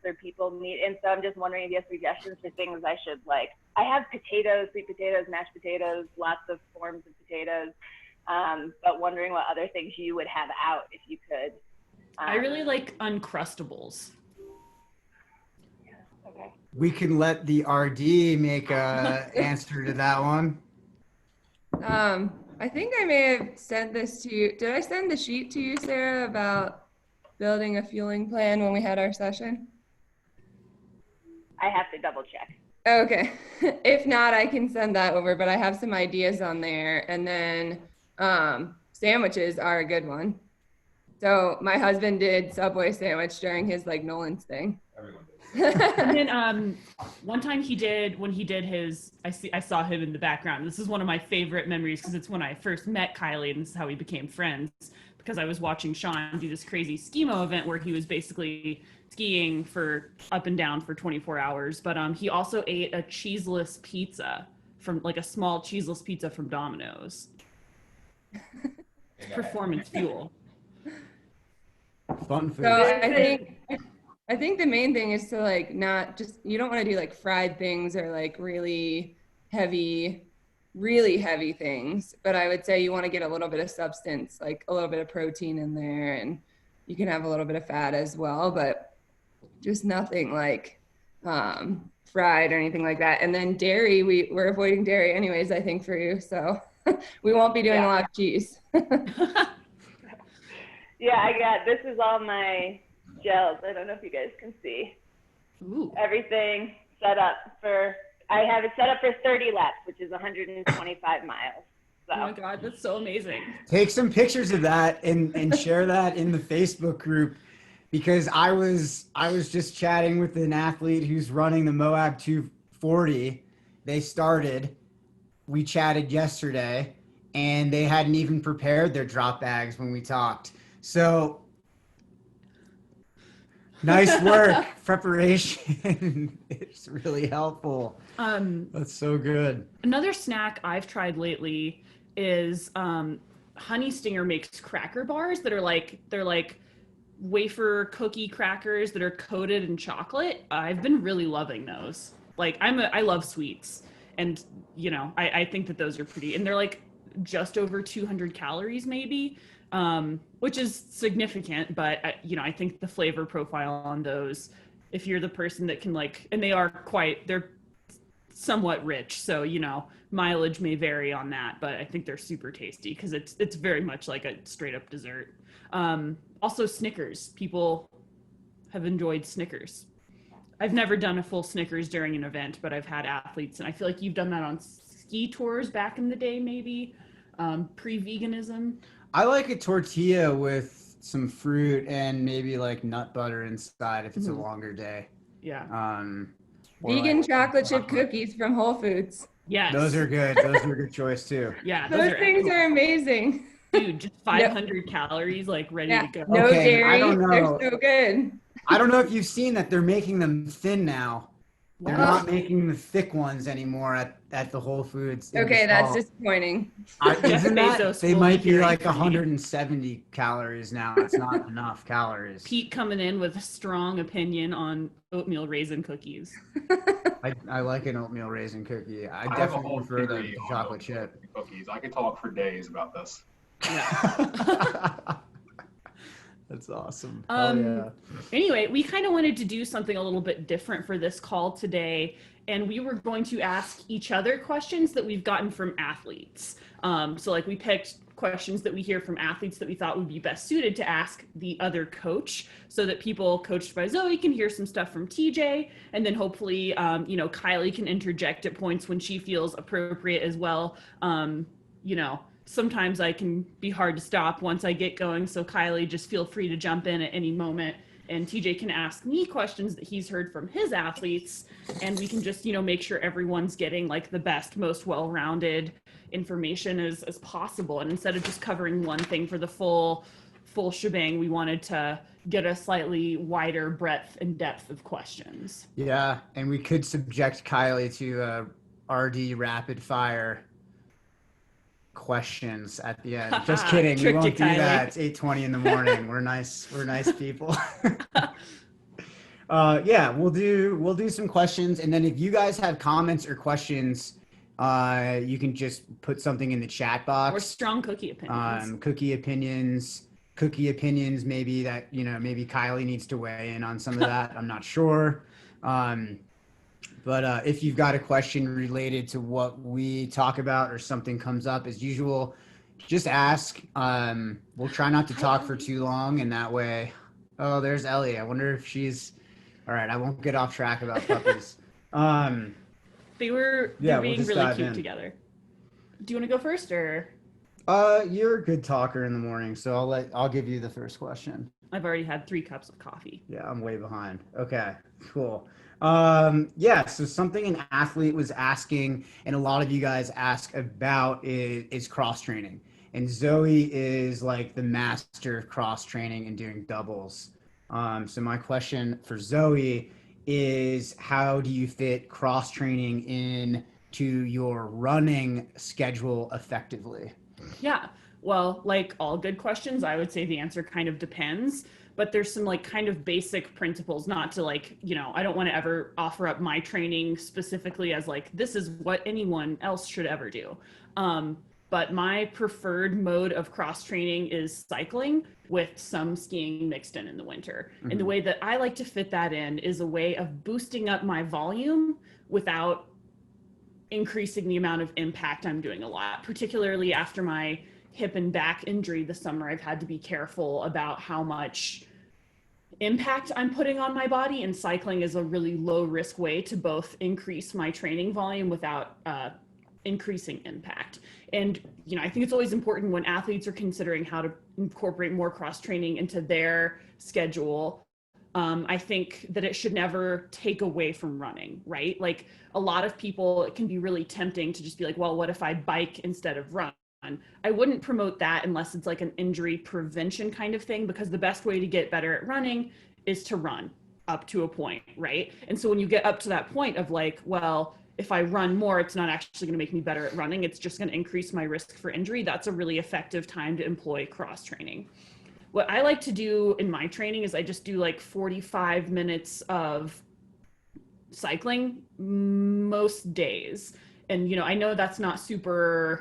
or people need, and so I'm just wondering if you have suggestions for things I should like. I have potatoes, sweet potatoes, mashed potatoes, lots of forms of potatoes, but wondering what other things you would have out if you could. I really like Uncrustables. Okay. We can let the RD make a answer to that one. I think I may have sent this to you. Did I send the sheet to you, Sarah, about building a fueling plan when we had our session? I have to double check. Okay. If not, I can send that over, but I have some ideas on there. And then sandwiches are a good one. So my husband did Subway sandwich during his like Nolan's thing. Everyone did. And then one time when he did his, I saw him in the background. This is one of my favorite memories because it's when I first met Kylee, and this is how we became friends, because I was watching Sean do this crazy skimo event where he was basically skiing for up and down for 24 hours. But he also ate a cheeseless pizza from like a small cheeseless pizza from Domino's. Performance fuel. Fun food. So I think the main thing is to like not just, you don't want to do like fried things or like really heavy things, but I would say you want to get a little bit of substance, like a little bit of protein in there, and you can have a little bit of fat as well, but just nothing like fried or anything like that. And then dairy, we're avoiding dairy anyways, I think, for you, so we won't be doing a lot of cheese. Yeah, this is all my gels. I don't know if you guys can see. Ooh. Everything set up I have it set up for 30 laps, which is 125 miles. So. Oh my God, that's so amazing. Take some pictures of that and share that in the Facebook group, because I was just chatting with an athlete who's running the Moab 240. They started. We chatted yesterday, and they hadn't even prepared their drop bags when we talked. So nice work. Preparation. It's really helpful. That's so good. Another snack I've tried lately is Honey Stinger makes cracker bars that are they're like wafer cookie crackers that are coated in chocolate. I've been really loving those. Like I love sweets, and you know, I think that those are pretty, and they're like just over 200 calories maybe. Which is significant, but you know, I think the flavor profile on those, if you're the person that can like, and they're somewhat rich, so you know, mileage may vary on that, but I think they're super tasty because it's very much like a straight up dessert. Also Snickers, people have enjoyed Snickers. I've never done a full Snickers during an event, but I've had athletes, and I feel like you've done that on ski tours back in the day, maybe pre-veganism. I like a tortilla with some fruit and maybe like nut butter inside if it's a longer day. Yeah. Vegan chocolate chip cookies from Whole Foods. Yes. Those are good. Those are a good choice too. Yeah. Those things are amazing. Dude, just 500 calories, like ready to go. No dairy. I don't know. They're so good. I don't know if you've seen that they're making them thin now. They're not making the thick ones anymore at the Whole Foods. Okay, that's disappointing. Isn't that, Bezos they will might be be hearing like from you. 170 calories now. It's not enough calories. Pete coming in with a strong opinion on oatmeal raisin cookies. I like an oatmeal raisin cookie. I have a definitely whole prefer the theory on chocolate oatmeal chip. cookies. I could talk for days about this. That's awesome. Anyway, we kind of wanted to do something a little bit different for this call today, and we were going to ask each other questions that we've gotten from athletes. So like we picked questions that we hear from athletes that we thought would be best suited to ask the other coach, so that people coached by Zoe can hear some stuff from TJ, and then hopefully, you know, Kylee can interject at points when she feels appropriate as well. You know, sometimes I can be hard to stop once I get going. So Kylee, just feel free to jump in at any moment, and TJ can ask me questions that he's heard from his athletes, and we can just, you know, make sure everyone's getting like the best, most well-rounded information as possible. And instead of just covering one thing for the full shebang, we wanted to get a slightly wider breadth and depth of questions. Yeah, and we could subject Kylee to RD rapid fire questions at the end. Just kidding. We won't do that. It's 8:20 in the morning. We're nice people. Yeah, we'll do some questions, and then if you guys have comments or questions, you can just put something in the chat Or box. strong cookie opinions. Cookie opinions. Maybe that maybe Kylie needs to weigh in on some of that. I'm not sure. But if you've got a question related to what we talk about or something comes up, as usual, just ask. We'll try not to talk for too long, and that way. Oh, there's Ellie. I wonder if she's. All right, I won't get off track about puppies. They're we'll being just really dive cute in. together. Do you want to go first, or? You're a good talker in the morning, so I'll give you the first question. I've already had 3 cups of coffee. Yeah, I'm way behind. Okay, cool. Yeah, so something an athlete was asking, and a lot of you guys ask about is cross training. And Zoe is like the master of cross training and doing doubles. So my question for Zoe is, how do you fit cross training in to your running schedule effectively? Yeah. Well, like all good questions, I would say the answer kind of depends, but there's some like kind of basic principles, not to like, I don't want to ever offer up my training specifically as like, this is what anyone else should ever do. But my preferred mode of cross training is cycling with some skiing mixed in the winter. Mm-hmm. And the way that I like to fit that in is a way of boosting up my volume without increasing the amount of impact I'm doing a lot, particularly after my hip and back injury this summer. I've had to be careful about how much impact I'm putting on my body, and cycling is a really low risk way to both increase my training volume without increasing impact. And, I think it's always important when athletes are considering how to incorporate more cross training into their schedule. I think that it should never take away from running, right? Like a lot of people, it can be really tempting to just be like, well, what if I bike instead of run? I wouldn't promote that unless it's like an injury prevention kind of thing, because the best way to get better at running is to run up to a point, right? And so when you get up to that point of like, well, if I run more, it's not actually going to make me better at running. It's just going to increase my risk for injury. That's a really effective time to employ cross training. What I like to do in my training is I just do like 45 minutes of cycling most days. And, I know that's not going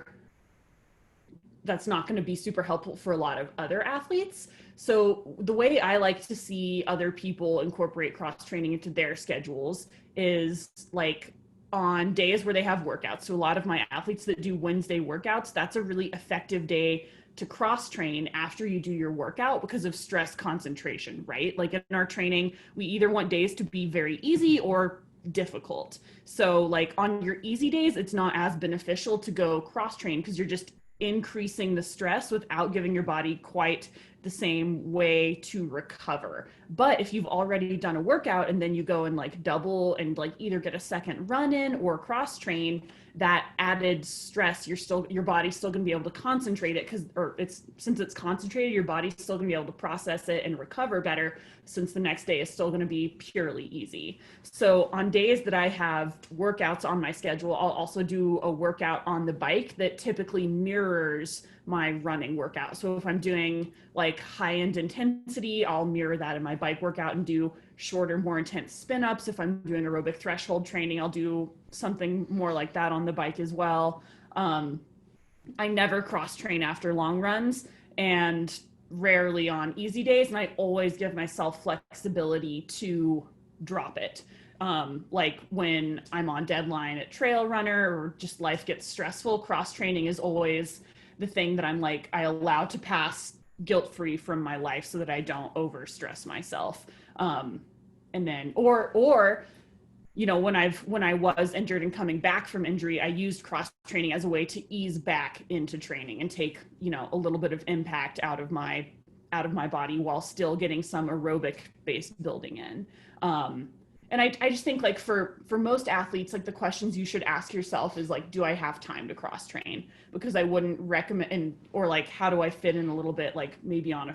to be super helpful for a lot of other athletes. So the way I like to see other people incorporate cross training into their schedules is like on days where they have workouts. So a lot of my athletes that do Wednesday workouts, that's a really effective day to cross train after you do your workout because of stress concentration, right? Like in our training, we either want days to be very easy or difficult. So like on your easy days, it's not as beneficial to go cross train because you're just increasing the stress without giving your body quite the same way to recover. But if you've already done a workout and then you go and like double and like either get a second run in or cross train, that added stress, your body's still going to be able to concentrate it since it's concentrated, your body's still going to be able to process it and recover better, since the next day is still going to be purely easy. So on days that I have workouts on my schedule, I'll also do a workout on the bike that typically mirrors my running workout. So if I'm doing like high end intensity, I'll mirror that in my bike workout and do shorter, more intense spin ups. If I'm doing aerobic threshold training, I'll do something more like that on the bike as well. I never cross train after long runs and rarely on easy days. And I always give myself flexibility to drop it. Like when I'm on deadline at trail runner or just life gets stressful, cross training is always the thing that I'm like, I allow to pass guilt-free from my life so that I don't over stress myself. And then, or, when I was injured and coming back from injury, I used cross training as a way to ease back into training and take, a little bit of impact out of my body while still getting some aerobic based building in. And I just think like for most athletes, like the questions you should ask yourself is like, do I have time to cross train? Because I wouldn't recommend, or like, how do I fit in a little bit, like maybe on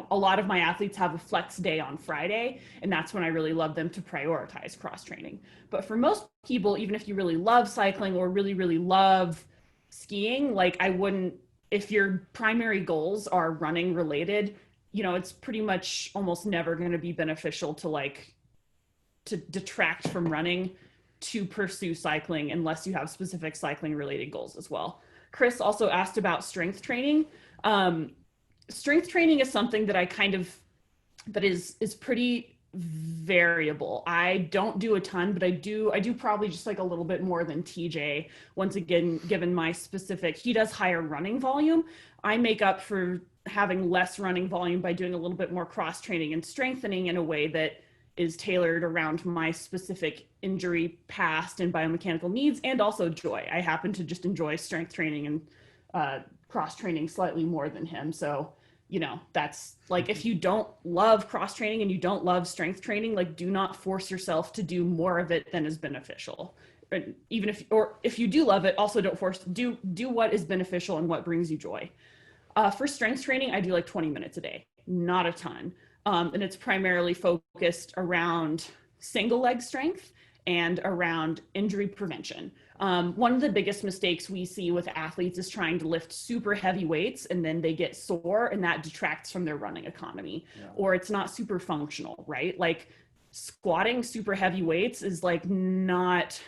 a lot of my athletes have a flex day on Friday, and that's when I really love them to prioritize cross training. But for most people, even if you really love cycling or really, really love skiing, like I wouldn't, if your primary goals are running related, it's pretty much almost never going to be beneficial to like to detract from running to pursue cycling unless you have specific cycling related goals as well. Chris also asked about strength training. Strength training is something that that is pretty variable. I don't do a ton, but I do probably just like a little bit more than TJ. Once again, given my specific, he does higher running volume. I make up for having less running volume by doing a little bit more cross training and strengthening in a way that is tailored around my specific injury past and biomechanical needs, and also joy. I happen to just enjoy strength training and cross training slightly more than him. So, you know, that's like, if you don't love cross training and you don't love strength training, like, do not force yourself to do more of it than is beneficial. And even if you do love it, also don't force, do what is beneficial and what brings you joy. For strength training, I do like 20 minutes a day, not a ton. And it's primarily focused around single leg strength and around injury prevention. One of the biggest mistakes we see with athletes is trying to lift super heavy weights and then they get sore, and that detracts from their running economy, or it's not super functional, right? Like, squatting super heavy weights is like not,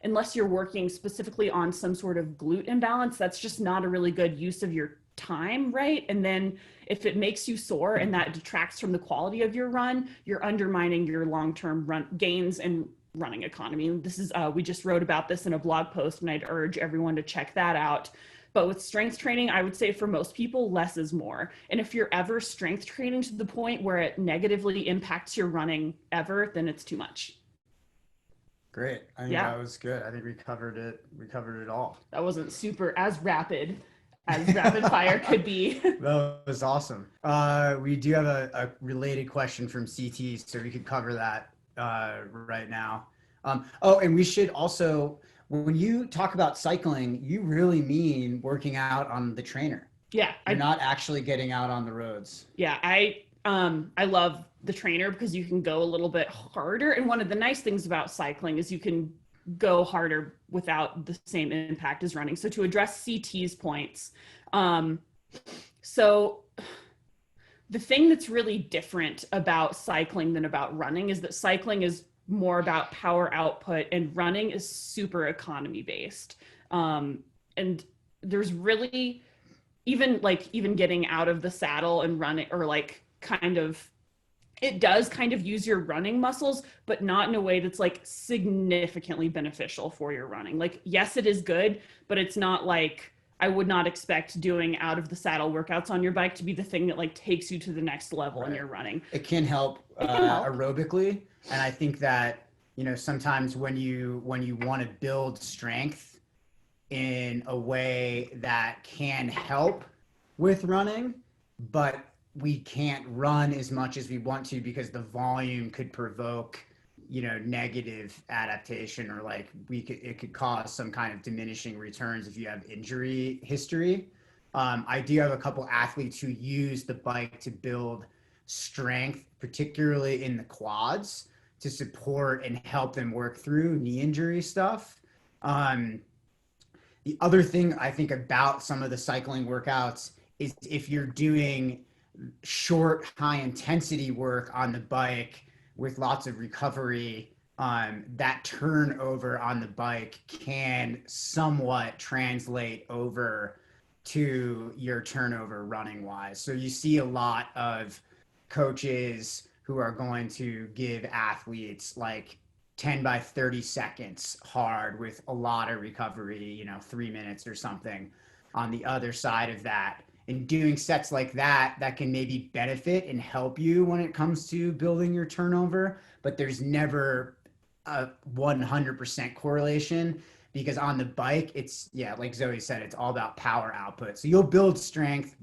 unless you're working specifically on some sort of glute imbalance, that's just not a really good use of your time, right? And then if it makes you sore and that detracts from the quality of your run, you're undermining your long-term run gains and running economy. This is we just wrote about this in a blog post, and I'd urge everyone to check that out. But with strength training, I would say for most people, less is more. And if you're ever strength training to the point where it negatively impacts your running ever, then it's too much. Great. I think that was good. I think we covered it all. That wasn't super as rapid fire could be. That was awesome. We do have a related question from CT, so we could cover that right now. And we should also, when you talk about cycling, you really mean working out on the trainer. Yeah. You're not actually getting out on the roads. Yeah. I love the trainer because you can go a little bit harder. And one of the nice things about cycling is you can go harder without the same impact as running. So to address CT's points, so the thing that's really different about cycling than about running is that cycling is more about power output and running is super economy based. And there's really, even getting out of the saddle and running, or like it does kind of use your running muscles, but not in a way that's like significantly beneficial for your running. Like, yes, it is good, but it's not like, I would not expect doing out of the saddle workouts on your bike to be the thing that like takes you to the next level in your running. It can help, aerobically. And I think that, you know, sometimes when you want to build strength in a way that can help with running, but we can't run as much as we want to because the volume could provoke, you know, negative adaptation, or like it could cause some kind of diminishing returns if you have injury history. I do have a couple athletes who use the bike to build strength, particularly in the quads, to support and help them work through knee injury stuff. The other thing I think about some of the cycling workouts is if you're doing short, high intensity work on the bike with lots of recovery, that turnover on the bike can somewhat translate over to your turnover running wise. So you see a lot of coaches who are going to give athletes like 10 by 30 seconds hard with a lot of recovery, you know, 3 minutes or something on the other side of that. And doing sets like that can maybe benefit and help you when it comes to building your turnover, but there's never a 100% correlation, because on the bike, it's, like Zoe said, it's all about power output. So you'll build strength,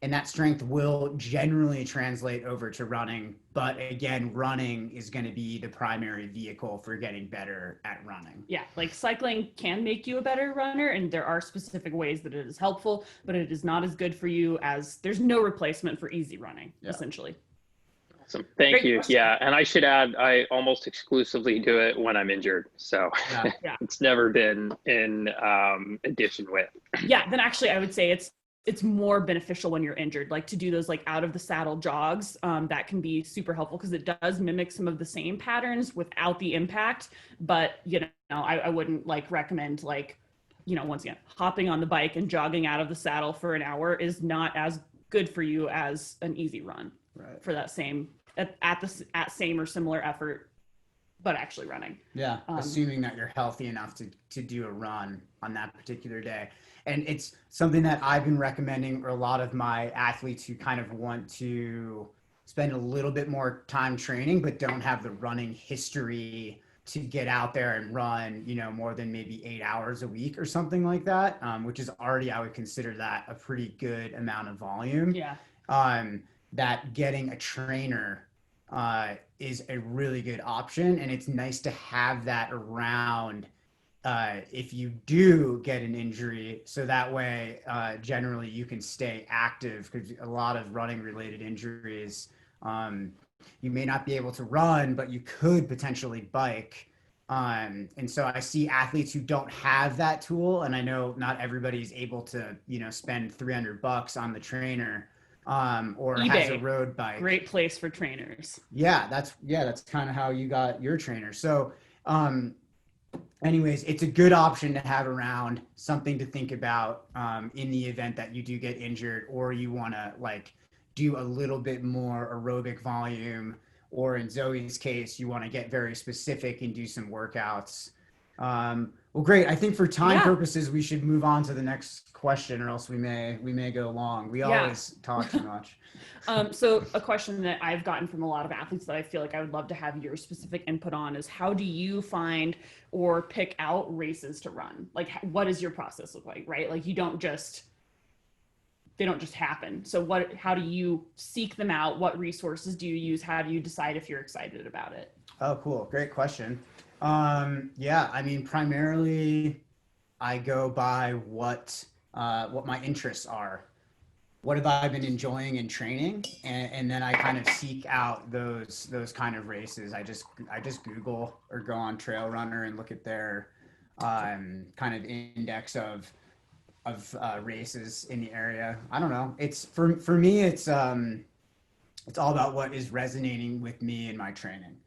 and that strength will generally translate over to running. But again, running is going to be the primary vehicle for getting better at running. Yeah, like cycling can make you a better runner, and there are specific ways that it is helpful, but it is not as good for you as there's no replacement for easy running, essentially. Awesome. Thank Great you. question. Yeah. And I should add, I almost exclusively do it when I'm injured. So it's never been in addition with. Yeah, then actually I would say it's it's more beneficial when you're injured, like to do those like out of the saddle jogs. That can be super helpful because it does mimic some of the same patterns without the impact. But, I wouldn't like recommend like, once again, hopping on the bike and jogging out of the saddle for an hour is not as good for you as an easy run for that same, at same or similar effort, but actually running. Yeah, assuming that you're healthy enough to do a run on that particular day. And it's something that I've been recommending for a lot of my athletes who kind of want to spend a little bit more time training, but don't have the running history to get out there and run, more than maybe 8 hours a week or something like that, which is already, I would consider that a pretty good amount of volume. Yeah. That getting a trainer is a really good option. And it's nice to have that around if you do get an injury. So that way, generally you can stay active, because a lot of running related injuries, you may not be able to run, but you could potentially bike. And so I see athletes who don't have that tool, and I know not everybody's able to, spend $300 on the trainer, or eBay, has a road bike. Great place for trainers. Yeah, that's kind of how you got your trainer. So, anyways, it's a good option to have around, something to think about in the event that you do get injured, or you want to like do a little bit more aerobic volume, or in Zoe's case, you want to get very specific and do some workouts. Well, great. I think for time purposes, we should move on to the next question, or else we may go long. We always talk too much. So a question that I've gotten from a lot of athletes that I feel like I would love to have your specific input on is, how do you find or pick out races to run? Like, what does your process look like, right? Like, they don't just happen. So how do you seek them out? What resources do you use? How do you decide if you're excited about it? Oh, cool. Great question. I mean, primarily I go by what my interests are. What have I been enjoying in training? And then I kind of seek out those kind of races. I just Google or go on Trail Runner and look at their kind of index of races in the area. I don't know. It's for me, it's all about what is resonating with me in my training.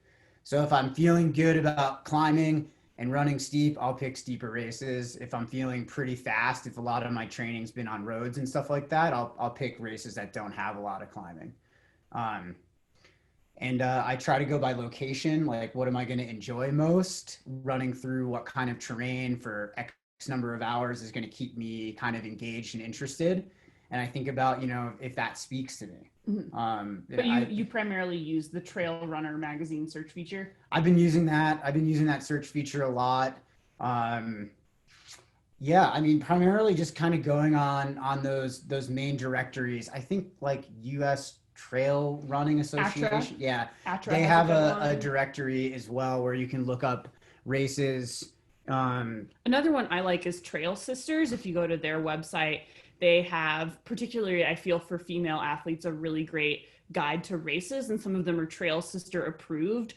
So if I'm feeling good about climbing and running steep, I'll pick steeper races. If I'm feeling pretty fast, if a lot of my training's been on roads and stuff like that, I'll pick races that don't have a lot of climbing. And I try to go by location, like what am I going to enjoy most? Running through what kind of terrain for X number of hours is going to keep me kind of engaged and interested. And I think about, if that speaks to me. Mm-hmm. But you primarily use the Trail Runner magazine search feature? I've been using that search feature a lot. I mean, primarily just kind of going on those main directories. I think like US Trail Running Association. ATRA. Yeah. ATRA they have a directory as well where you can look up races. Another one I like is Trail Sisters. If you go to their website, they have, particularly I feel for female athletes, a really great guide to races, and some of them are Trail Sister approved,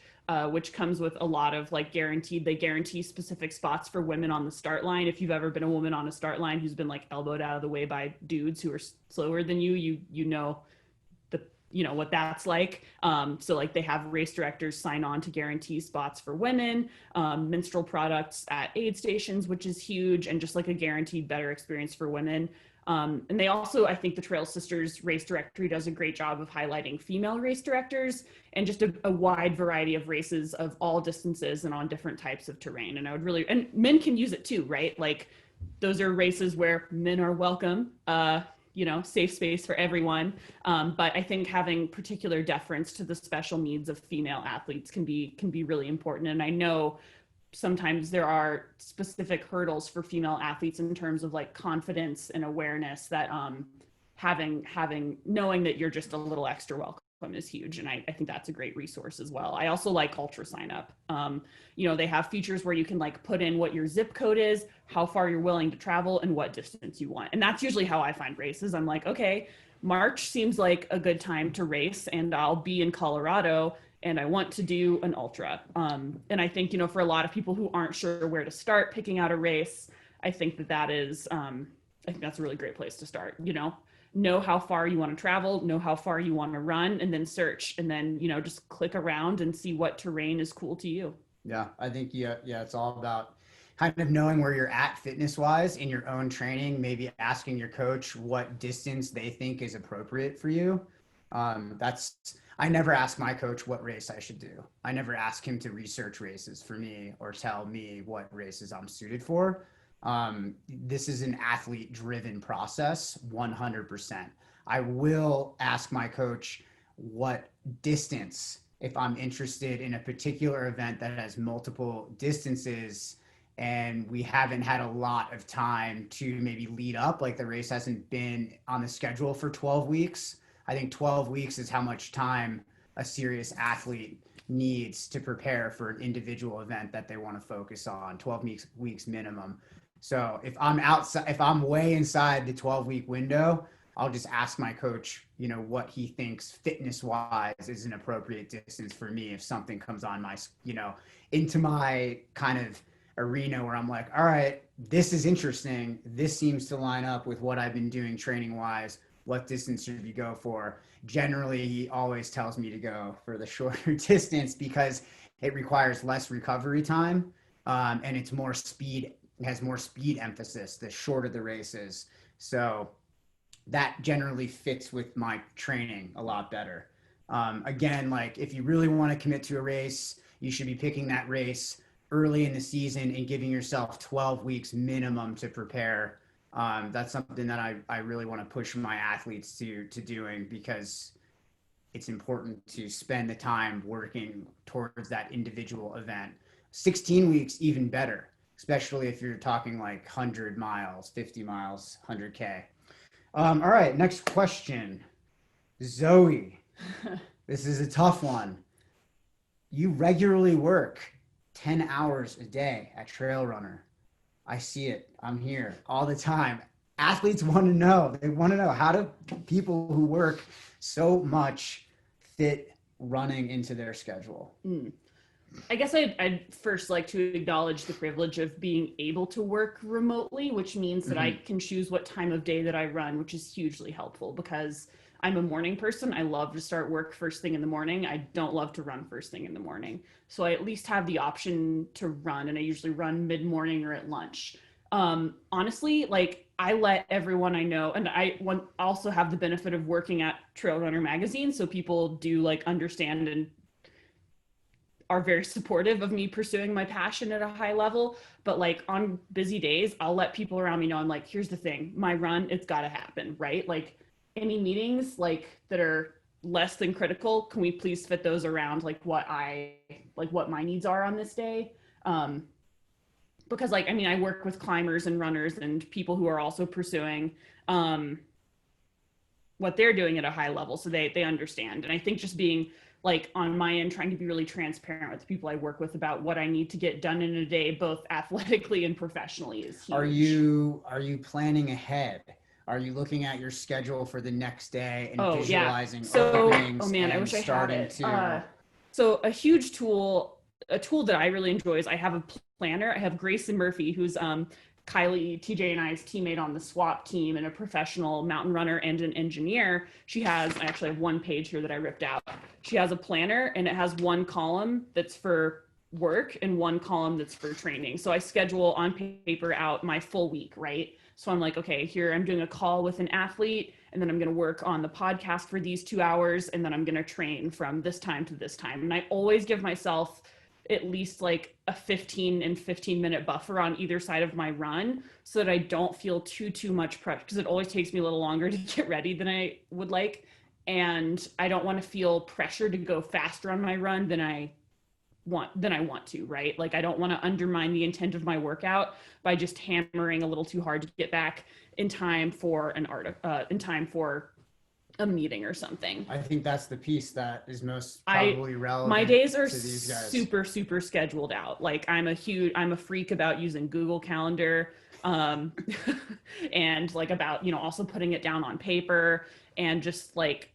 which comes with a lot of like they guarantee specific spots for women on the start line. If you've ever been a woman on a start line who's been like elbowed out of the way by dudes who are slower than you know what that's like. So like they have race directors sign on to guarantee spots for women, menstrual products at aid stations, which is huge, and just like a guaranteed better experience for women. And they also, I think the Trail Sisters race directory does a great job of highlighting female race directors and just a wide variety of races of all distances and on different types of terrain. And and men can use it too, right? Like those are races where men are welcome, safe space for everyone. But I think having particular deference to the special needs of female athletes can be really important. And I know sometimes there are specific hurdles for female athletes in terms of like confidence and awareness that knowing that you're just a little extra welcome is huge. And I think that's a great resource as well. I also like Ultra Sign Up. They have features where you can like put in what your zip code is, how far you're willing to travel, and what distance you want. And that's usually how I find races. I'm like, okay, March seems like a good time to race, and I'll be in Colorado and I want to do an ultra. And I think, for a lot of people who aren't sure where to start picking out a race, I think that is I think that's a really great place to start. Know how far you want to travel, know how far you want to run, and then search, and then just click around and see what terrain is cool to you. Yeah, I think it's all about kind of knowing where you're at fitness wise in your own training, maybe asking your coach what distance they think is appropriate for you. I never ask my coach what race I should do. I never ask him to research races for me or tell me what races I'm suited for. This is an athlete driven process, 100%. I will ask my coach what distance, if I'm interested in a particular event that has multiple distances and we haven't had a lot of time to maybe lead up, like the race hasn't been on the schedule for 12 weeks. I think 12 weeks is how much time a serious athlete needs to prepare for an individual event that they want to focus on, 12 weeks minimum. So if I'm way inside the 12-week window, I'll just ask my coach, what he thinks fitness wise is an appropriate distance for me. If something comes on my, into my kind of arena where I'm like, all right, this is interesting. This seems to line up with what I've been doing training wise. What distance should you go for? Generally, he always tells me to go for the shorter distance because it requires less recovery time. And it's more speed, has more speed emphasis the shorter the race is. So that generally fits with my training a lot better. Again, like if you really want to commit to a race, you should be picking that race early in the season and giving yourself 12 weeks minimum to prepare. That's something that I really want to push my athletes to doing because it's important to spend the time working towards that individual event. 16 weeks, even better, especially if you're talking like 100 miles, 50 miles, 100K. All right, next question. Zoe, this is a tough one. You regularly work 10 hours a day at Trail Runner. I see it. I'm here all the time. Athletes want to know. They want to know, how do people who work so much fit running into their schedule? I guess I'd first like to acknowledge the privilege of being able to work remotely, which means that I can choose what time of day that I run, which is hugely helpful because I'm a morning person. I love to start work first thing in the morning. I don't love to run first thing in the morning. So I at least have the option to run, and I usually run mid-morning or at lunch. Honestly, like I let everyone I know, and I also have the benefit of working at Trail Runner magazine. So people do like understand and are very supportive of me pursuing my passion at a high level. But like on busy days, I'll let people around me know, I'm like, here's the thing, my run, it's got to happen, right? Like any meetings like that are less than critical, can we please fit those around like what my needs are on this day? Because like, I mean, I work with climbers and runners and people who are also pursuing what they're doing at a high level. So they understand. And I think just being like on my end, trying to be really transparent with the people I work with about what I need to get done in a day, both athletically and professionally, is huge. Are you planning ahead? Are you looking at your schedule for the next day and visualizing openings? Oh man, I wish I had it. So a huge tool, a tool that I really enjoy is I have a planner. I have Grayson Murphy, who's Kylee, TJ and I's teammate on the SWAP team and a professional mountain runner and an engineer. I actually have one page here that I ripped out. She has a planner and it has one column that's for work and one column that's for training. So I schedule on paper out my full week, right? So I'm like, okay, here I'm doing a call with an athlete and then I'm going to work on the podcast for these 2 hours and then I'm going to train from this time to this time. And I always give myself at least like a 15-minute buffer on either side of my run so that I don't feel too much pressure, because it always takes me a little longer to get ready than I would like. And I don't want to feel pressure to go faster on my run than I want to, right? Like I don't want to undermine the intent of my workout by just hammering a little too hard to get back in time for a meeting or something. I think that's the piece that is most probably relevant. My days are to these guys. super scheduled out. Like I'm a freak about using Google Calendar, and like about, also putting it down on paper and just like,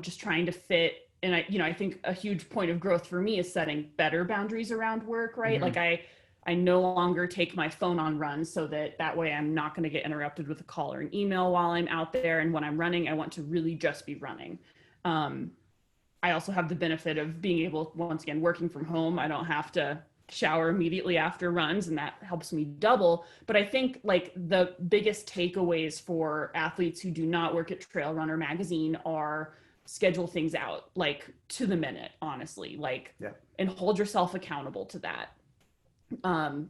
just trying to fit. And I think a huge point of growth for me is setting better boundaries around work, right? Mm-hmm. Like I no longer take my phone on runs so that way I'm not going to get interrupted with a call or an email while I'm out there. And when I'm running, I want to really just be running. I also have the benefit of being able, once again, working from home. I don't have to shower immediately after runs, and that helps me double. But I think like the biggest takeaways for athletes who do not work at Trail Runner Magazine are schedule things out like to the minute, honestly, like, and hold yourself accountable to that.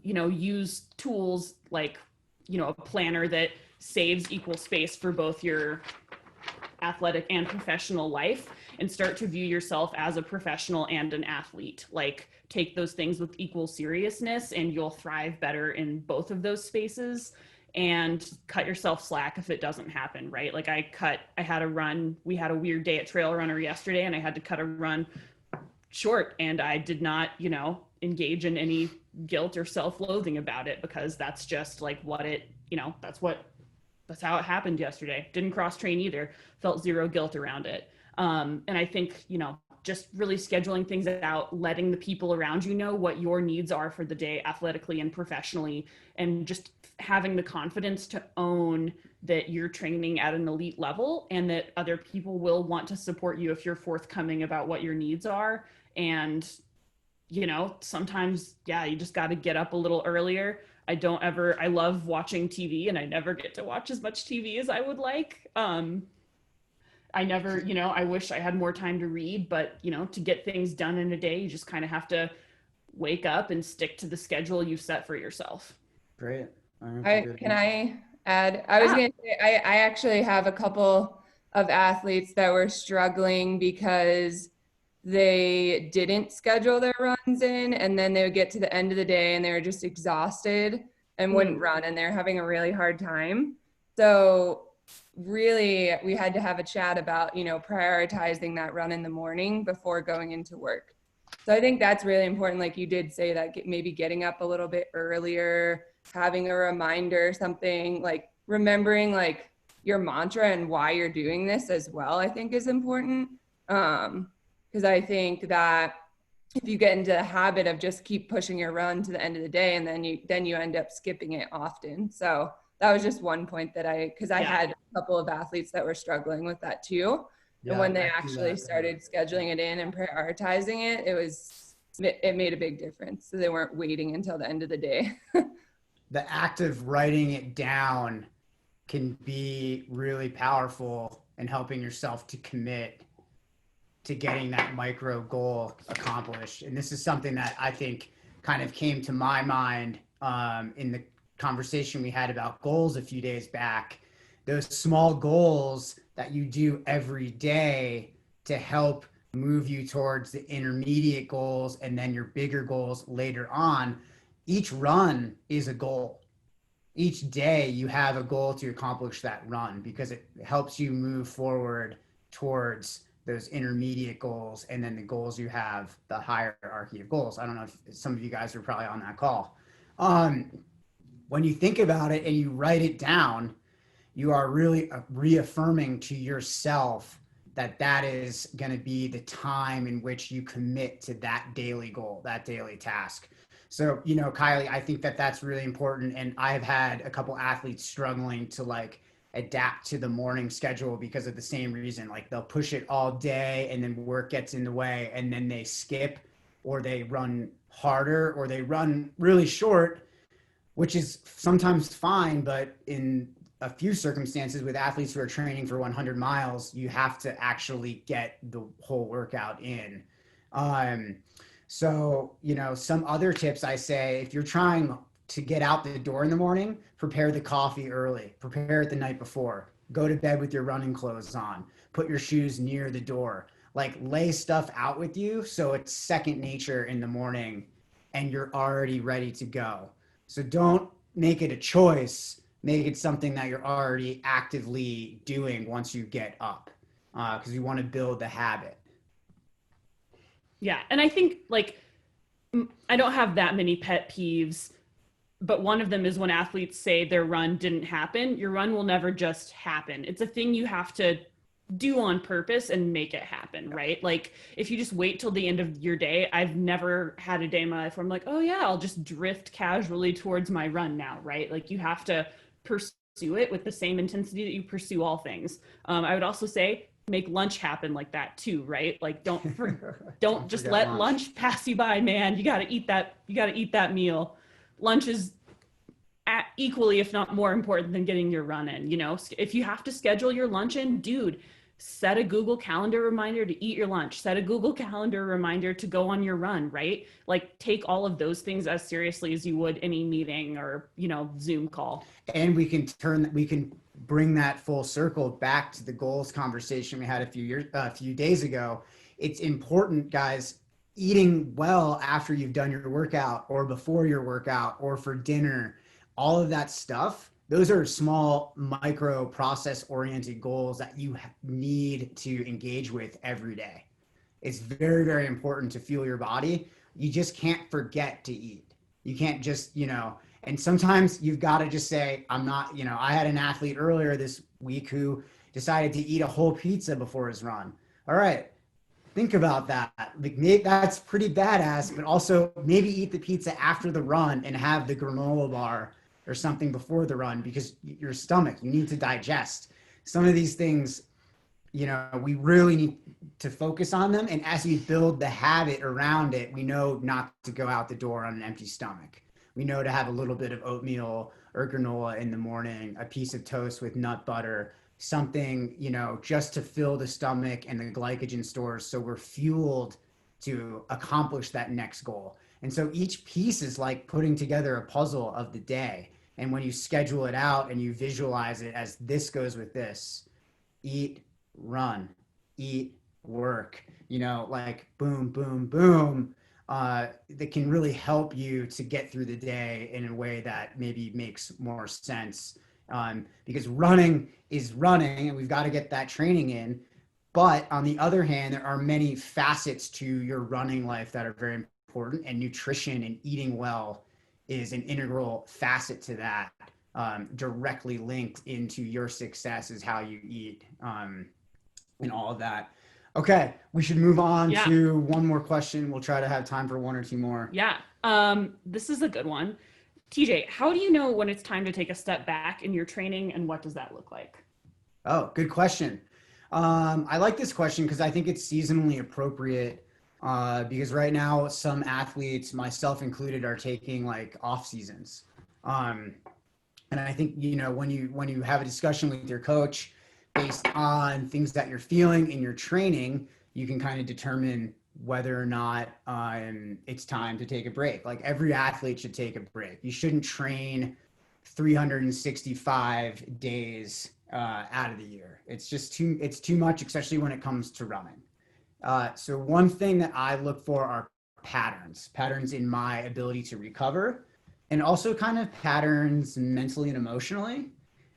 Use tools like, a planner that saves equal space for both your athletic and professional life, and start to view yourself as a professional and an athlete. Like, take those things with equal seriousness and you'll thrive better in both of those spaces, and cut yourself slack if it doesn't happen, right? Like I had a run, we had a weird day at Trail Runner yesterday and I had to cut a run short, and I did not, engage in any guilt or self-loathing about it, because that's just like what it, that's how it happened yesterday. Didn't cross train either. Felt zero guilt around it. And I think, just really scheduling things out, letting the people around you know what your needs are for the day, athletically and professionally, and just having the confidence to own that you're training at an elite level and that other people will want to support you if you're forthcoming about what your needs are. And, sometimes, you just got to get up a little earlier. I love watching TV, and I never get to watch as much TV as I would like. I never, I wish I had more time to read, but, to get things done in a day, you just kind of have to wake up and stick to the schedule you've set for yourself. Great. Can I add? I was going to say, I actually have a couple of athletes that were struggling because they didn't schedule their runs in, and then they would get to the end of the day and they were just exhausted and wouldn't run, and they're having a really hard time. So really, we had to have a chat about, prioritizing that run in the morning before going into work. So I think that's really important. Like you did say, that maybe getting up a little bit earlier, having a reminder, something like remembering like your mantra and why you're doing this as well, I think is important. Because I think that if you get into the habit of just keep pushing your run to the end of the day, and then you end up skipping it often. So that was just one point that I had a couple of athletes that were struggling with that too. And when they actually started scheduling it in and prioritizing it, it made a big difference. So they weren't waiting until the end of the day. The act of writing it down can be really powerful in helping yourself to commit to getting that micro goal accomplished. And this is something that I think kind of came to my mind in the conversation we had about goals a few days back. Those small goals that you do every day to help move you towards the intermediate goals and then your bigger goals later on. Each run is a goal. Each day you have a goal to accomplish that run, because it helps you move forward towards those intermediate goals, and then the goals you have, the hierarchy of goals. I don't know if some of you guys were probably on that call. When you think about it and you write it down, you are really reaffirming to yourself that is going to be the time in which you commit to that daily goal, that daily task. So, Kylee, I think that's really important. And I've had a couple athletes struggling to like adapt to the morning schedule because of the same reason. Like they'll push it all day and then work gets in the way, and then they skip, or they run harder, or they run really short, which is sometimes fine. But in a few circumstances with athletes who are training for 100 miles, you have to actually get the whole workout in. So, some other tips I say, if you're trying to get out the door in the morning, prepare the coffee early, prepare it the night before, go to bed with your running clothes on, put your shoes near the door, like lay stuff out with you so it's second nature in the morning and you're already ready to go. So don't make it a choice, make it something that you're already actively doing once you get up, because you want to build the habit. Yeah. And I think like, I don't have that many pet peeves, but one of them is when athletes say their run didn't happen. Your run will never just happen. It's a thing you have to do on purpose and make it happen, right? Like if you just wait till the end of your day, I've never had a day in my life where I'm like, oh yeah, I'll just drift casually towards my run now, right? Like you have to pursue it with the same intensity that you pursue all things. I would also say make lunch happen like that too, right? Like don't just let lunch pass you by, man. You got to eat that. You got to eat that meal. Lunch is equally, if not more important than getting your run in. You know, if you have to schedule your lunch in, dude, set a Google Calendar reminder to eat your lunch, set a Google Calendar reminder to go on your run, right? Like take all of those things as seriously as you would any meeting or, you know, Zoom call. And we can bring that full circle back to the goals conversation we had a few days ago. It's important, guys, eating well after you've done your workout or before your workout or for dinner, all of that stuff. Those are small micro process oriented goals that you need to engage with every day. It's very, very important to fuel your body. You just can't forget to eat. You can't just, and sometimes you've got to just say, I'm not, I had an athlete earlier this week who decided to eat a whole pizza before his run. All right. Think about that. Like, maybe that's pretty badass, but also maybe eat the pizza after the run and have the granola bar or something before the run, because your stomach, you need to digest. Some of these things, we really need to focus on them. And as we build the habit around it, we know not to go out the door on an empty stomach. We know to have a little bit of oatmeal or granola in the morning, a piece of toast with nut butter, something, just to fill the stomach and the glycogen stores so we're fueled to accomplish that next goal. And so each piece is like putting together a puzzle of the day. And when you schedule it out and you visualize it as this goes with this, eat, run, eat, work, like boom, boom, boom, that can really help you to get through the day in a way that maybe makes more sense. Because running is running and we've got to get that training in. But on the other hand, there are many facets to your running life that are very important, and nutrition and eating well is an integral facet to that, directly linked into your success is how you eat, and all of that. Okay, we should move on to one more question. We'll try to have time for one or two more. Yeah, this is a good one. TJ, how do you know when it's time to take a step back in your training, and what does that look like? Oh, good question. I like this question because I think it's seasonally appropriate, because right now some athletes, myself included, are taking like off seasons. And I think, when you have a discussion with your coach based on things that you're feeling in your training, you can kind of determine whether or not it's time to take a break. Like every athlete should take a break. You shouldn't train 365 days out of the year. It's too much, especially when it comes to running. So one thing that I look for are patterns in my ability to recover, and also kind of patterns mentally and emotionally.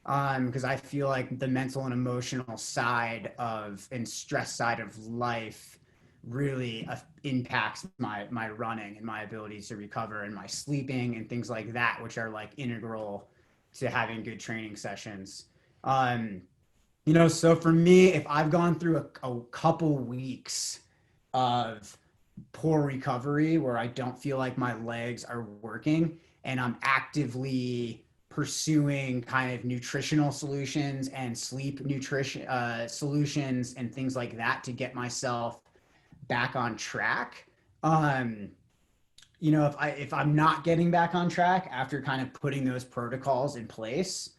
Because I feel like the mental and emotional side and stress side of life really impacts my running and my ability to recover, and my sleeping and things like that, which are like integral to having good training sessions. So for me, if I've gone through a couple weeks of poor recovery where I don't feel like my legs are working, and I'm actively pursuing kind of nutritional solutions and sleep nutrition solutions and things like that to get myself back on track. If I'm not getting back on track after kind of putting those protocols in place,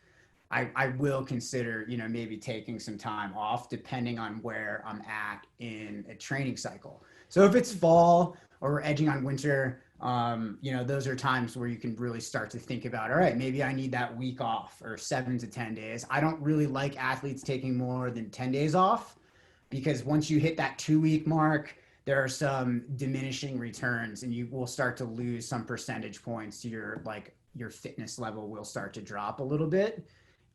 I will consider, maybe taking some time off depending on where I'm at in a training cycle. So if it's fall or we're edging on winter, those are times where you can really start to think about, all right, maybe I need that week off or 7 to 10 days. I don't really like athletes taking more than 10 days off, because once you hit that 2-week mark, there are some diminishing returns and you will start to lose some percentage points to your fitness level will start to drop a little bit.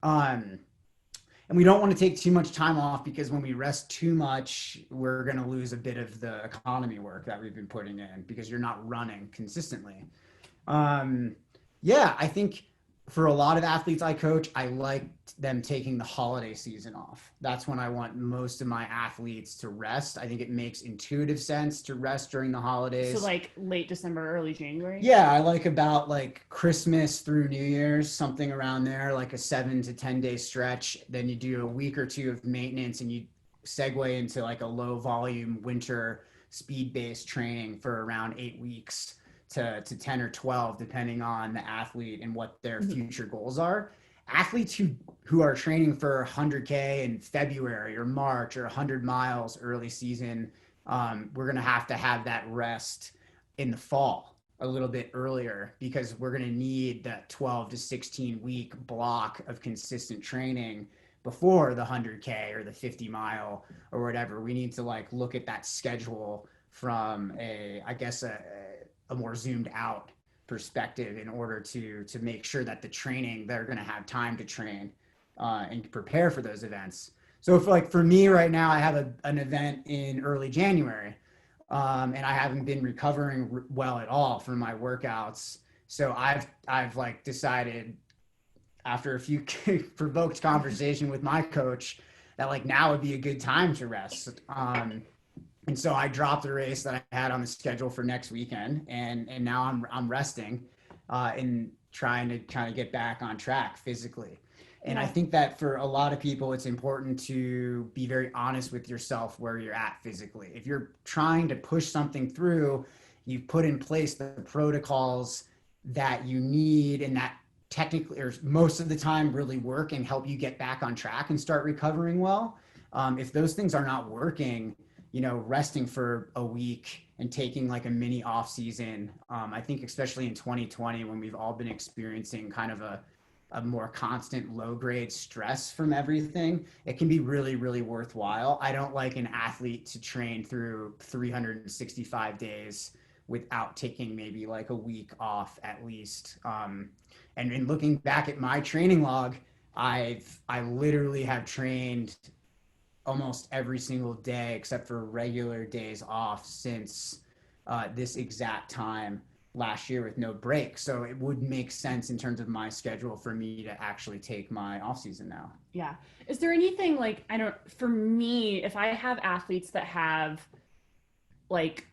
And we don't want to take too much time off, because when we rest too much, we're going to lose a bit of the economy work that we've been putting in, because you're not running consistently. I think for a lot of athletes I coach, I like them taking the holiday season off. That's when I want most of my athletes to rest. I think it makes intuitive sense to rest during the holidays. So like late December, early January? Yeah, I like about like Christmas through New Year's, something around there, like a 7 to 10 day stretch. Then you do a week or two of maintenance and you segue into like a low volume winter speed-based training for around 8 weeks to 10 or 12, depending on the athlete and what their future goals are. Athletes who are training for 100K in February or March or 100 miles early season, we're going to have that rest in the fall a little bit earlier, because we're going to need that 12 to 16 week block of consistent training before the 100K or the 50 mile or whatever. We need to like look at that schedule from a more zoomed out perspective in order to make sure that the training, they're going to have time to train and prepare for those events. So for me right now, I have an event in early January, and I haven't been recovering well at all from my workouts. So I've like decided, after a few provoked conversation with my coach, that like now would be a good time to rest. And so I dropped the race that I had on the schedule for next weekend, and now I'm resting and trying to kind of get back on track physically. And I think that for a lot of people, it's important to be very honest with yourself where you're at physically. If you're trying to push something through, you've put in place the protocols that you need and that technically, or most of the time, really work and help you get back on track and start recovering well. If those things are not working, resting for a week and taking like a mini off season, I think especially in 2020, when we've all been experiencing kind of a more constant low grade stress from everything, it can be really, really worthwhile. I don't like an athlete to train through 365 days without taking maybe like a week off at least. And in looking back at my training log, I literally have trained almost every single day except for regular days off since this exact time last year with no break. So it would make sense in terms of my schedule for me to actually take my off season now. Yeah. Is there anything like, for me, if I have athletes that have like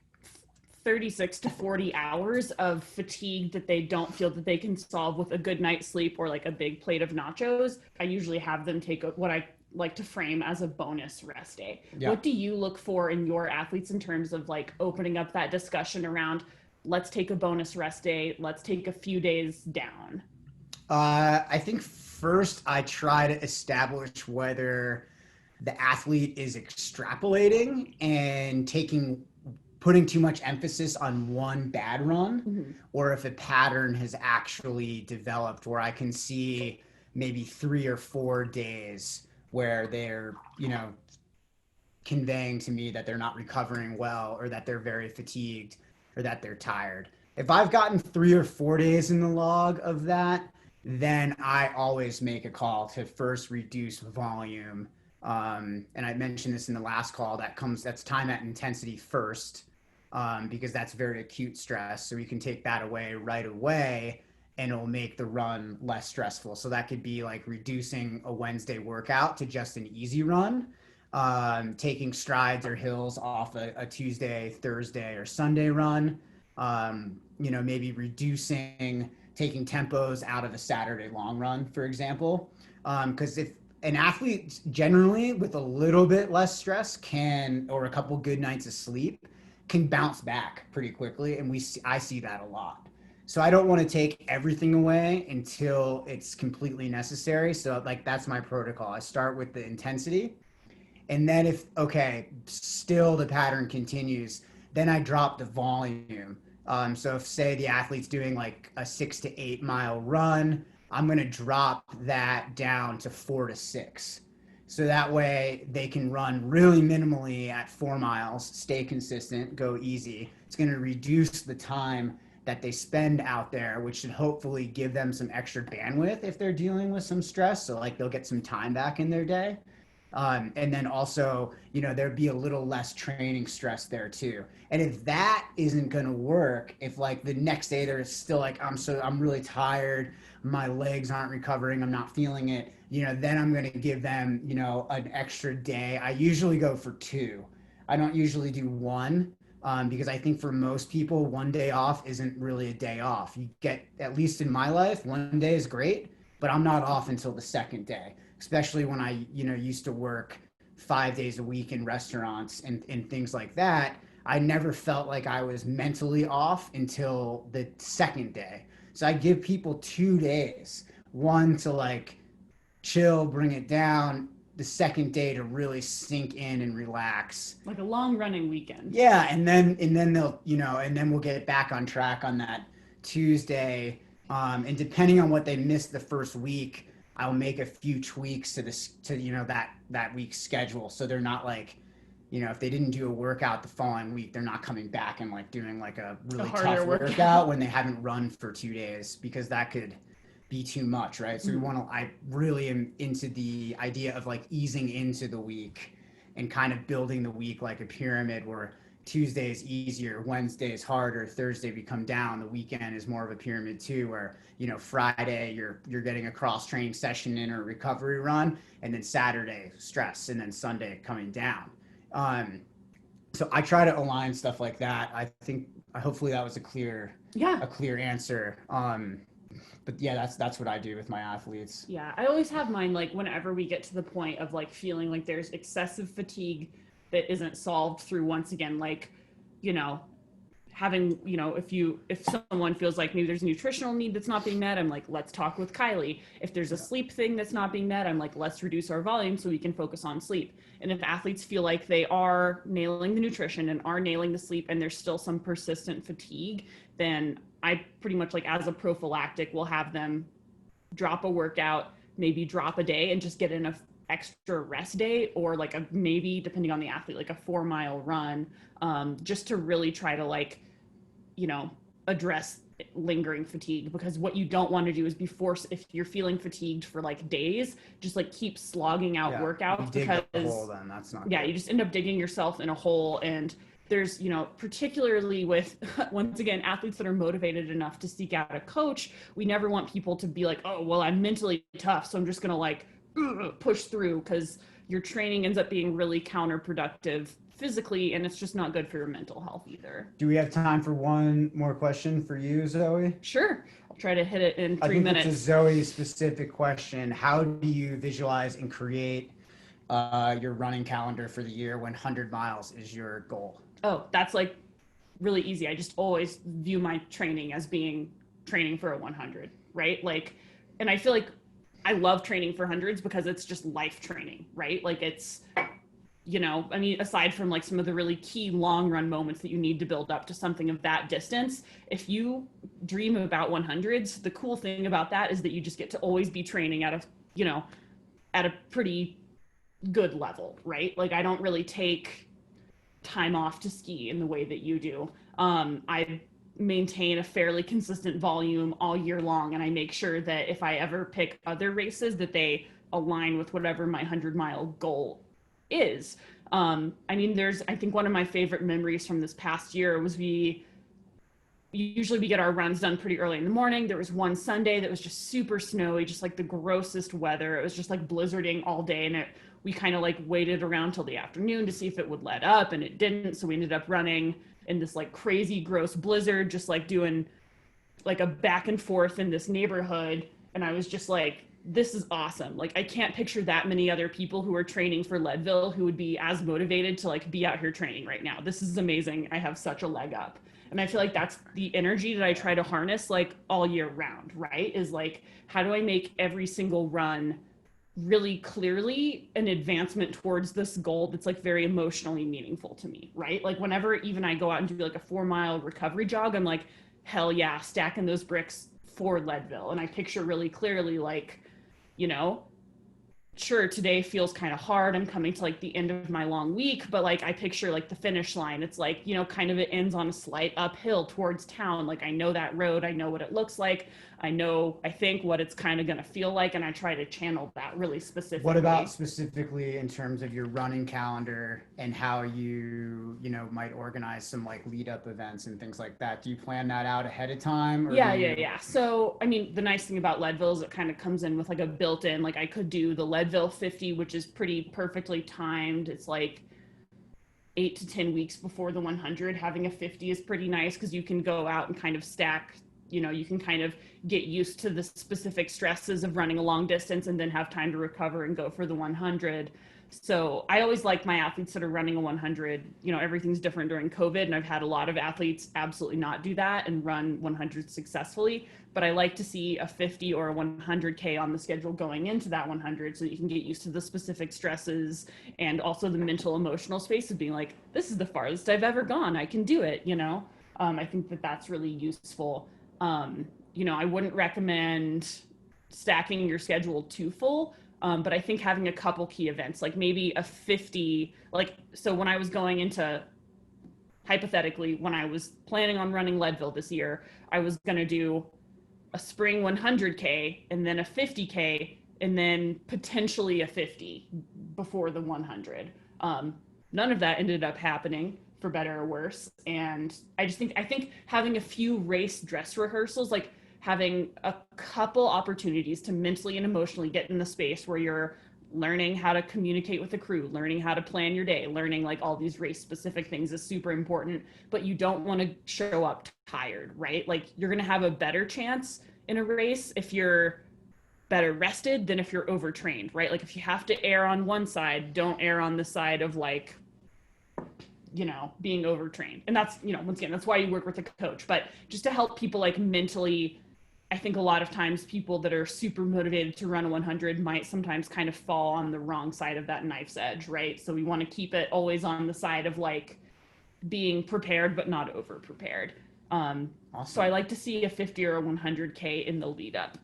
36 to 40 hours of fatigue that they don't feel that they can solve with a good night's sleep or like a big plate of nachos, I usually have them take what I like to frame as a bonus rest day. Yeah. What do you look for in your athletes in terms of like opening up that discussion around, let's take a bonus rest day, let's take a few days down? I think first I try to establish whether the athlete is extrapolating and putting too much emphasis on one bad run, or if a pattern has actually developed where I can see maybe 3 or 4 days where they're, conveying to me that they're not recovering well, or that they're very fatigued, or that they're tired. If I've gotten 3 or 4 days in the log of that, then I always make a call to first reduce volume. And I mentioned this in the last call, that's time at intensity first, because that's very acute stress. So you can take that away right away and it'll make the run less stressful. So that could be like reducing a Wednesday workout to just an easy run, taking strides or hills off a Tuesday, Thursday, or Sunday run, maybe taking tempos out of a Saturday long run, for example. Because if an athlete generally with a little bit less stress or a couple good nights of sleep can bounce back pretty quickly. And I see that a lot. So I don't want to take everything away until it's completely necessary. So like, that's my protocol. I start with the intensity. And then still the pattern continues, then I drop the volume. So if say the athlete's doing like a 6 to 8 mile run, I'm going to drop that down to 4 to 6. So that way they can run really minimally at 4 miles, stay consistent, go easy. It's going to reduce the time that they spend out there, which should hopefully give them some extra bandwidth if they're dealing with some stress. So like they'll get some time back in their day. And then also, there'd be a little less training stress there too. And if that isn't going to work, if like the next day they're still like, I'm really tired, my legs aren't recovering, I'm not feeling it, then I'm going to give them, an extra day. I usually go for 2. I don't usually do 1. Because I think for most people, 1 day off isn't really a day off. You get, at least in my life, 1 day is great, but I'm not off until the second day, especially when I, used to work 5 days a week in restaurants and things like that. I never felt like I was mentally off until the second day. So I give people 2 days, one to like chill, bring it down, the second day to really sink in and relax, like a long running weekend. Yeah, and then they'll, and then we'll get back on track on that Tuesday. And depending on what they missed the first week, I'll make a few tweaks to this, that week's schedule, so they're not like, if they didn't do a workout the following week, they're not coming back and like doing like a really tough workout when they haven't run for 2 days, because that could be too much, right? So I really am into the idea of like easing into the week and kind of building the week like a pyramid, where Tuesday is easier, Wednesday is harder, Thursday we come down, the weekend is more of a pyramid too, where Friday you're getting a cross training session in or a recovery run, and then Saturday stress, and then Sunday coming down. So I try to align stuff like that. I think hopefully that was a clear answer. But yeah, that's what I do with my athletes. Yeah, I always have mine like whenever we get to the point of like feeling like there's excessive fatigue that isn't solved through, once again, like, having, if someone feels like maybe there's a nutritional need that's not being met, I'm like, let's talk with Kylee. If there's a sleep thing that's not being met, I'm like, let's reduce our volume so we can focus on sleep. And if athletes feel like they are nailing the nutrition and are nailing the sleep and there's still some persistent fatigue, then I pretty much, like, as a prophylactic, will have them drop a workout, maybe drop a day and just get in a extra rest day, or like a, maybe depending on the athlete, like a 4-mile run, just to really try to like, address lingering fatigue. Because what you don't want to do is be forced, if you're feeling fatigued for like days, just like keep slogging out workouts, because then that's not good. You just end up digging yourself in a hole. And there's, particularly with, once again, athletes that are motivated enough to seek out a coach, we never want people to be like, oh, well, I'm mentally tough, so I'm just going to like push through, because your training ends up being really counterproductive physically, and it's just not good for your mental health either. Do we have time for one more question for you, Zoe? Sure. I'll try to hit it in 3 minutes. It's a Zoe specific question. How do you visualize and create your running calendar for the year when 100 miles is your goal? Oh, that's like really easy. I just always view my training as being training for a 100, right? Like, and I feel like I love training for hundreds because it's just life training, right? Like it's, aside from like some of the really key long run moments that you need to build up to something of that distance, if you dream about 100s, the cool thing about that is that you just get to always be training at a pretty good level, right? Like I don't really take time off to ski in the way that you do. I maintain a fairly consistent volume all year long, and I make sure that if I ever pick other races, that they align with whatever my 100-mile goal is. I think one of my favorite memories from this past year was we get our runs done pretty early in the morning. There was one Sunday that was just super snowy, just like the grossest weather. It was just like blizzarding all day, and we kind of like waited around till the afternoon to see if it would let up, and it didn't. So we ended up running in this like crazy gross blizzard, just like doing like a back and forth in this neighborhood. And I was just like, this is awesome. Like I can't picture that many other people who are training for Leadville who would be as motivated to like be out here training right now. This is amazing. I have such a leg up. And I feel like that's the energy that I try to harness like all year round, right? Is like, how do I make every single run really clearly an advancement towards this goal that's like very emotionally meaningful to me, right? Like whenever even I go out and do like a 4-mile recovery jog, I'm like, hell yeah, stacking those bricks for Leadville. And I picture really clearly like, sure, today feels kind of hard. I'm coming to like the end of my long week, but like I picture like the finish line. It's like, you know, kind of it ends on a slight uphill towards town. Like I know that road, I know what it looks like. I think what it's kind of going to feel like. And I try to channel that really specifically. What about specifically in terms of your running calendar and how you know, might organize some like lead up events and things like that? Do you plan that out ahead of time? Or Yeah. So, I mean, the nice thing about Leadville is it kind of comes in with like a built-in, like I could do the Leadville 50, which is pretty perfectly timed. It's like 8 to 10 weeks before the 100. Having a 50 is pretty nice because you can go out and kind of stack, you know, you can kind of get used to the specific stresses of running a long distance and then have time to recover and go for the 100. So I always like my athletes that are running a 100. You know, everything's different during COVID, and I've had a lot of athletes absolutely not do that and run 100 successfully. But I like to see a 50 or a 100K on the schedule going into that 100 so that you can get used to the specific stresses and also the mental, emotional space of being like, this is the farthest I've ever gone. I can do it, you know? I think that that's really useful. You know, I wouldn't recommend stacking your schedule too full. But I think having a couple key events, like maybe a 50, like, so when I was going into, hypothetically, when I was planning on running Leadville this year, I was going to do a spring 100K and then a 50K and then potentially a 50 before the 100. None of that ended up happening, for better or worse. And I think having a few race dress rehearsals, like having a couple opportunities to mentally and emotionally get in the space where you're learning how to communicate with the crew, learning how to plan your day, learning like all these race specific things is super important. But you don't want to show up tired, right? Like you're going to have a better chance in a race if you're better rested than if you're overtrained, right? Like if you have to err on one side, don't err on the side of like, you know, being overtrained. And that's, you know, once again, that's why you work with a coach. But just to help people like mentally, I think a lot of times people that are super motivated to run a 100 might sometimes kind of fall on the wrong side of that knife's edge, right? So we want to keep it always on the side of like being prepared but not over prepared. Awesome. So I like to see a 50 or a 100K in the lead up.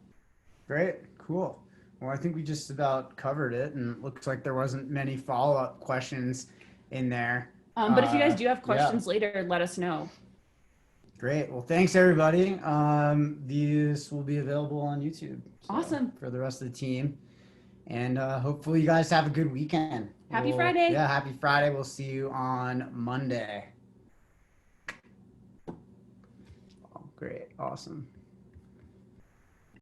Great, cool. Well, I think we just about covered it, and it looks like there wasn't many follow-up questions in there. But if you guys do have questions later, let us know. Great. Well, thanks everybody. These will be available on YouTube. Awesome. For the rest of the team. And hopefully you guys have a good weekend. Happy Friday. Yeah, happy Friday. We'll see you on Monday. Oh, great. Awesome.